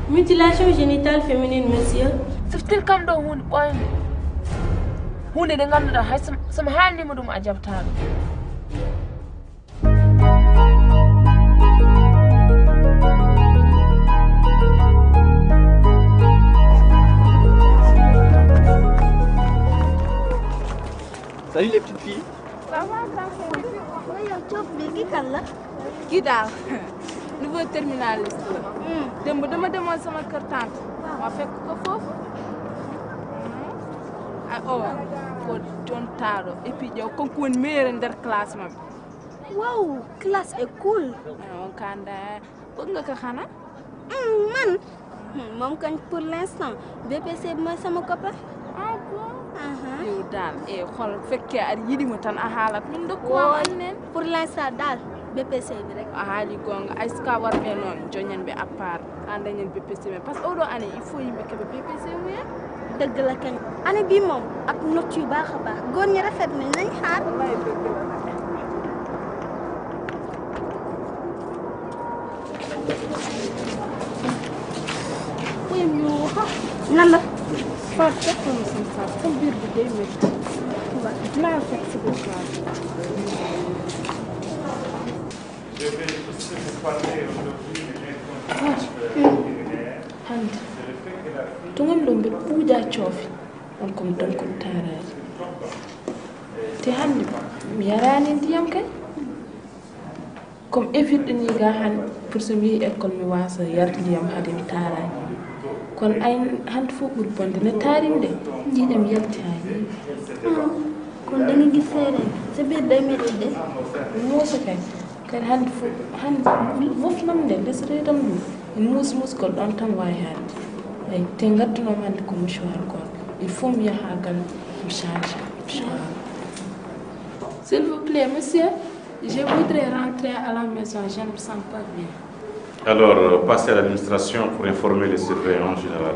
Mutilation génitale féminine, monsieur. Siftir kam do hun koyne. Hunde de ganduda hay sama halni mudum a jabtaado. Salut les petites filles. Ça va, grand frère? Kii daal nouveau terminaliste la. Démb dama demoon sama kër tante. Ma fekk ko foofu. Oh, ko John Taro et puis yow kon ko won meilleur nder classe ma. Wow, classe est cool. On kanda bëgg nga ko xana? Man. Mom kañ pour l'instant BPC mooy sama copain. Ah bon? Yow daal xol fekkee at yidima tan a haalat min do ko anen. Pour l'instant daal BPC bi rek. Haali gonga ay ska warbe non joñan be à part andañen BPC mais parce que odo année il faut yimbe ke BPC mu ya. Dëgg la kañ année bi moom ak note yu baax a baax góor ñi rafet nañ nañ xaar. Oui, ñu nan la. Fatou fekk na sama saak sama biir bi day métti. Dinaa fekk si biir classe. Je vais juste vous parler aujourd'hui de l'inconfort Hande. Tungam ɗum mbiɗa ɓuuƴa coofi on komi donkon taaraaji te hannde mi yaraani ndiyam kay comme effirɗe ni ga hannde pour so mi yehi école mi waasa yarde ndiyam hade mi taaraaji kono ay hannde fof ɓuri bonde ne taarim de jiiɗam yalti haa heewi kon da nga gis séeréer sa biir day métti de. muusa kay kadi hannde fof hannde wofnam nde less reedam ɗum en muusmuusgol ɗon tan waawi haalde ay te ngaddunoom hannde ko mouchoir goto il faut mi yaha gal mi change inchallah. S'il vous plaît monsieur, je voudrais rentrer à la maison, je ne me sens pas bien. Alors, passez à l'administration pour informer les surveillants en général.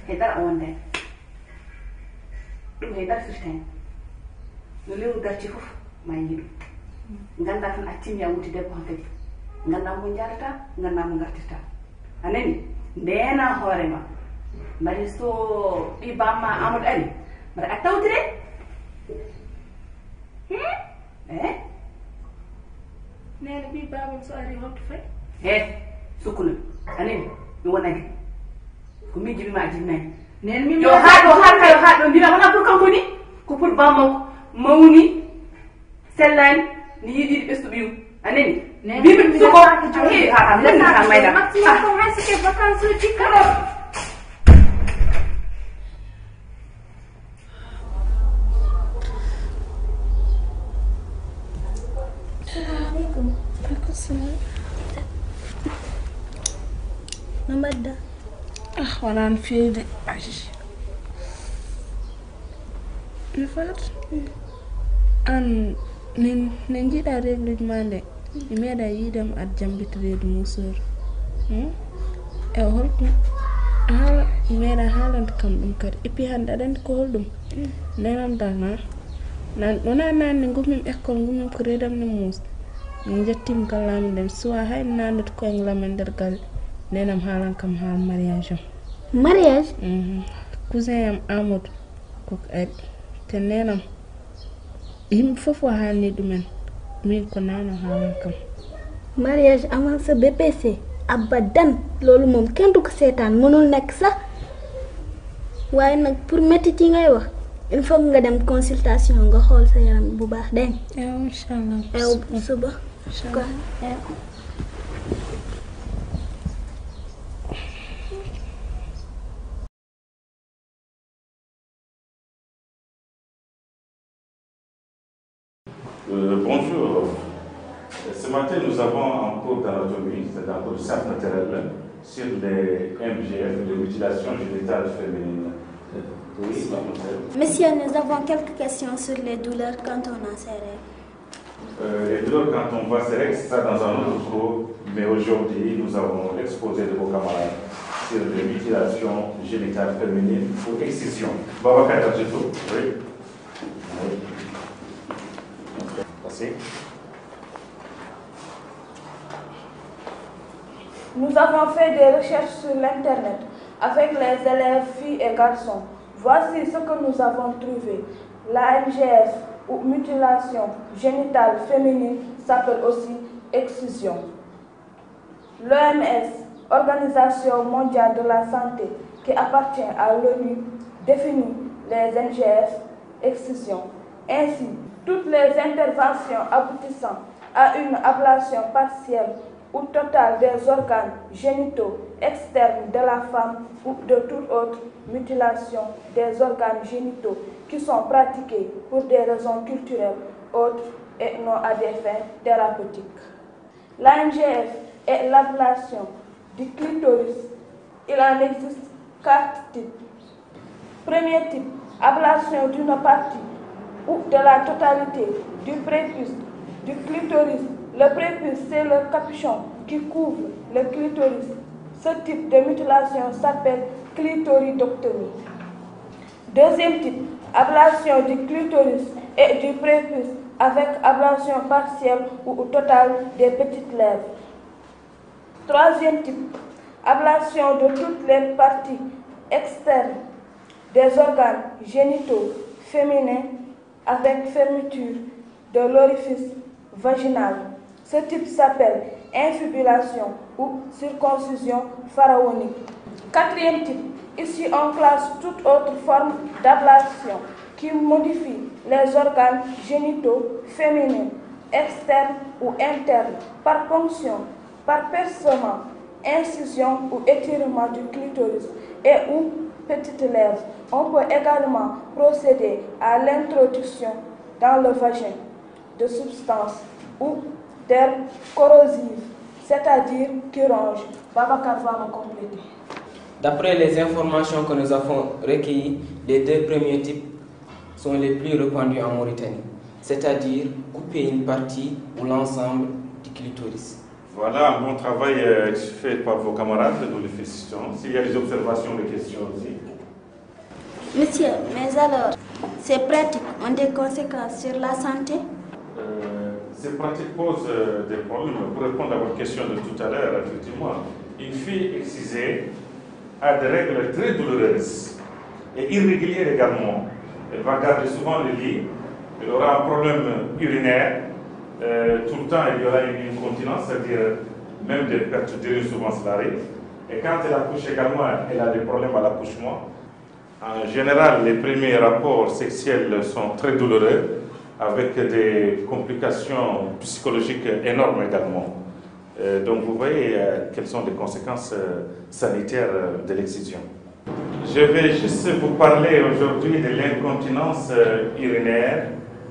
Hedar on day ɗum hedar firten no lewru garti fof ma yiɗum ganda tan accimi a wuti debbo han kadi ganda mo jarata ganda mo gartirta anani ndena hoorema mbaɗi so ɓi bamma amadou ari mbaɗa a tawtire nene ɓi babam so ari holto fay sukkuna anani mi wonani ko min jibima a jibinani nene min yo haɗo haɗo mbina wona pour kanko ni ko pour bammakko mawni sellani ni yiɗiɗi ɓesdu ɓiyu anani mbimi soko ha mayda maximum hay sike vacance uji kala. Assalamualaikum. Waalaikumsalam. Namada. Walaan fii de ay mi fat an ne jiiɗa reglude ma nde mi meeɗa yiidam aɗa jambitireede museur e holɗum haala mi meeɗa haalande kam ɗum kadi et puis hannde aɗa anndi ko holɗum nenam dal wona naanne ngummim école ngummim ko reedam ne muus min jettima gallamin nde mi suwa hay naannete koye lamen nder galle nenam haalan kam haal mariage am. Mariage? Cousin am Amadou koko ari te nenam yimɓe fof o haalni ɗumen min ko nano haalan kam. Mariage avant sa BPC abadan loolu moom kenn du ko seetaan mënul nekk sax waaye nag pour métit yi ngay wax il faut nga dem consultation nga xool sa yaram bu baax dégg nga. Inch'Allah. Suba. Inch'Allah. Bonjour. Ce matin, nous avons un cours d'anatomie, c'est un cours de sciences naturelles, sur les MGF, les mutilations génitales féminines. Oui, mademoiselle. Monsieur, nous avons quelques questions sur les douleurs quand on a ses règles. Les douleurs quand on voit ses règles, c'est ça dans un autre cours, mais aujourd'hui, nous avons l'exposé de vos camarades sur les mutilations génitales féminines ou excision. Babacar Tadjito, oui. Merci. Nous avons fait des recherches sur l'Internet avec les élèves filles et garçons. Voici ce que nous avons trouvé. La MGF ou mutilation génitale féminine s'appelle aussi excision. L'OMS, Organisation mondiale de la santé, qui appartient à l'ONU, définit les MGF excision. Ainsi, toutes les interventions aboutissant à une ablation partielle ou totale des organes génitaux externes de la femme ou de toute autre mutilation des organes génitaux qui sont pratiquées pour des raisons culturelles, autres et non à des fins thérapeutiques. La MGF est l'ablation du clitoris. Il en existe 4 types. Premier type, ablation d'une partie ou de la totalité du prépuce du clitoris. Le prépuce, c'est le capuchon qui couvre le clitoris. Ce type de mutilation s'appelle clitoridectomie. Deuxième type, ablation du clitoris et du prépuce avec ablation partielle ou totale des petites lèvres. Troisième type, ablation de toutes les parties externes des organes génitaux féminins avec fermeture de l'orifice vaginal. Ce type s'appelle infibulation ou circoncision pharaonique. Quatrième type, ici on classe toute autre forme d'ablation qui modifie les organes génitaux féminins, externes ou internes, par ponction, par percement, incision ou étirement du clitoris et ou petite lèvre. On peut également procéder à l'introduction dans le vagin de substances ou d'herbes corrosives, c'est-à-dire qui rongent. Babacar va me compléter. D'après les informations que nous avons recueillies, les 2 premiers types sont les plus répandus en Mauritanie, c'est-à-dire couper une partie ou l'ensemble du clitoris. Voilà un bon travail fait par vos camarades, nous les félicitons. S'il y a des observations, des questions aussi. Monsieur, mais alors, ces pratiques ont des conséquences sur la santé? Ces pratiques posent des problèmes. Pour répondre à votre question de tout à l'heure, effectivement, une fille excisée a des règles très douloureuses et irrégulières également. Elle va garder souvent le lit, elle aura un problème urinaire, tout le temps il y aura une incontinence, c'est-à-dire même des pertes d'urine, souvent cela arrive. Et quand elle accouche également, elle a des problèmes à l'accouchement. En général, les premiers rapports sexuels sont très douloureux, avec des complications psychologiques énormes également. Donc vous voyez quelles sont les conséquences sanitaires de l'excision. Je vais juste vous parler aujourd'hui de l'incontinence urinaire.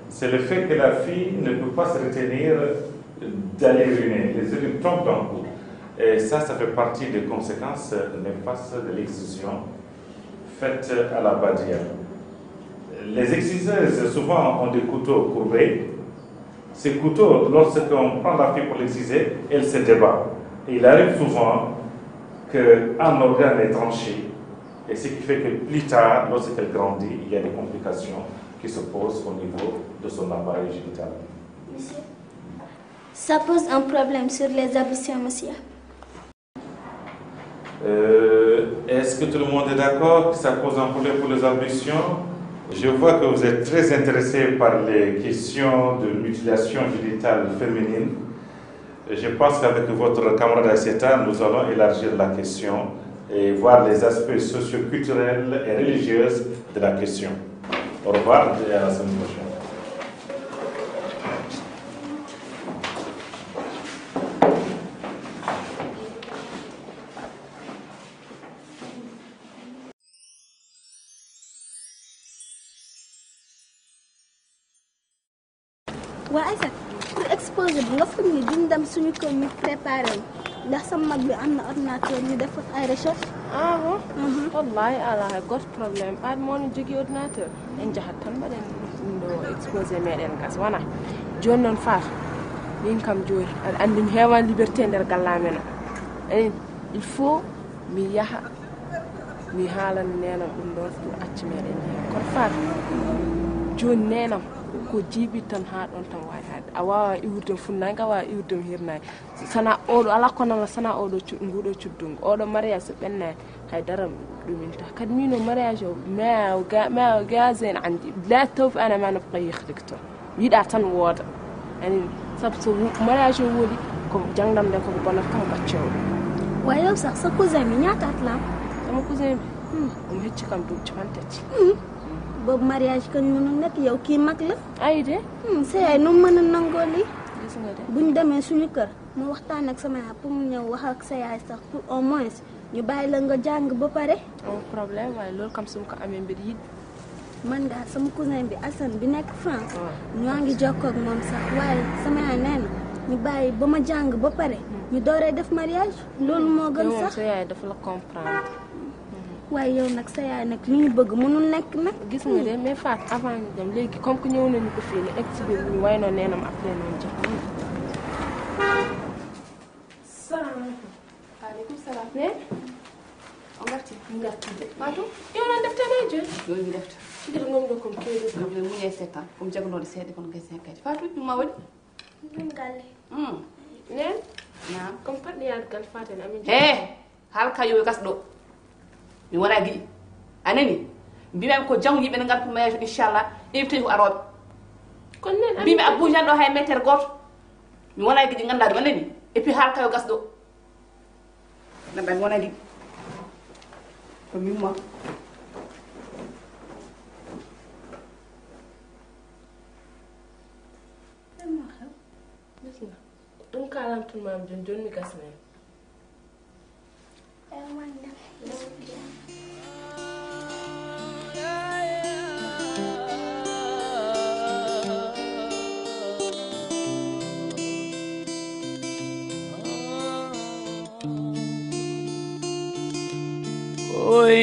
C'est le fait que la fille ne peut pas se retenir d'aller uriner. Les urines tombent d'un coup. Et ça fait partie des conséquences néfastes de l'excision faite à la badière. Les exciseuses, souvent, ont des couteaux courbés. Ces couteaux, lorsqu'on prend la fille pour l'exciser, elle se débat. Et il arrive souvent qu'un organe est tranché. Et ce qui fait que plus tard, lorsqu'elle grandit, il y a des complications qui se posent au niveau de son appareil génital. Monsieur, ça pose un problème sur les ablutions, monsieur? Est-ce que tout le monde est d'accord que ça pose un problème pour les ablutions? Je vois que vous êtes très intéressé par les questions de mutilation génitale féminine. Je pense qu'avec votre camarade Assieta, nous allons élargir la question et voir les aspects socio-culturels et religieux de la question. Au revoir et à la semaine prochaine. waa Aïssa pour exposer bi nga foog ni duñ dem suñu kër ñu préparé ndax sa mag bi am na ordinateur ñu def ay recherche. Ah bon? Wallahi ala hay got problème aad mo no jogi ordinateur en jahat tan baden do exposé meɗen gas wana joni noon far min kam joni aɗa andi mi hewan liberté nder gallamen o ani il faut mi yaha mi haalana nenam ɗum ɗon pour acci meɗen jeeya kono far joni nenam ko jiiɓi tan ha ɗon tan wawi haade a wawa iwurdem funnangue a wawa iwurdem hirnangue sana oɗo ala konala sana oɗo nguɗo cuddungu oɗo mariage so ɓennani haydara ɗuminta kadi mino mariage o ما جازين عندي لا توف أنا ما نبقى يخلقته يدا تن واد يعني سبسو mariage o wodi ko jangdam de ko bonat kam baccio wayo sax sa cousin mi ñaata at la sama cousin bi hecci kam du ci boobu mariage kan mënu nekk yow kii mag la ay de sa yaay nu mën a nangoo lii gis nga de buñ demee suñu kër mu waxtaan ak sama yaay pour mu ñëw wax ak sa yaay sax pour au moins ñu bàyyi la nga jàng ba pare am problème waaye loolu kam su ma ko amee mbir yi man nga sama cousin bi Assane bi nekk France ñoo ngi jokkoo ak moom sax waaye sama yaay nee na ñu bàyyi ba ma jàng ba pare ñu dooree def mariage loolu moo gën sax sa yaay dafa la comprendre waaye yow nag sa yaay nag li ñu bëgg mënul nekk nag gis nga de mais Faat avant ñu dem léegi comme que ñëw nañu ko fii ni egg si biir ñu way noon neenam après noonu jox salaamaaleykum waaleykum salaam ne o garti ngartide Fatou yo noon deftere joni yo mi defta nder ngom ɗo kom keeɗi ɗum ne muñe settan komi jaganode seeɗe kono gay 5 kadi Fatou ɗum ma waɗi ɗum galle nen nam comme patɗi yadgal faten amin he haal kayoyo gasɗo mi wona giɗi anani mbimami ko janggo yimɓe ne ngar pour mariage inchallah invité ko aroɓe kon nen mbimi abou jan ɗo hay métere goto mi wona giɗi ganda ɗum anani et puis haal kayo gasɗo nanda mi wona giɗi ko mimma gis nga ɗum kalamtunmami joni joni mi gasnen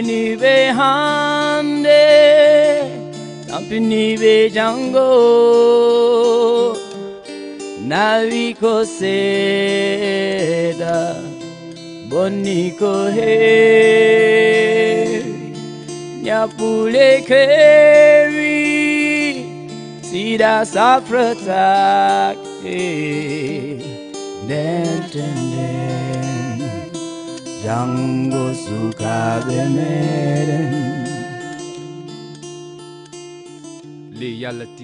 Ni be hande tampini be jango navi ko seda bonni ko he nyapule keri sida sapratak den Jango suka bemeren li yalla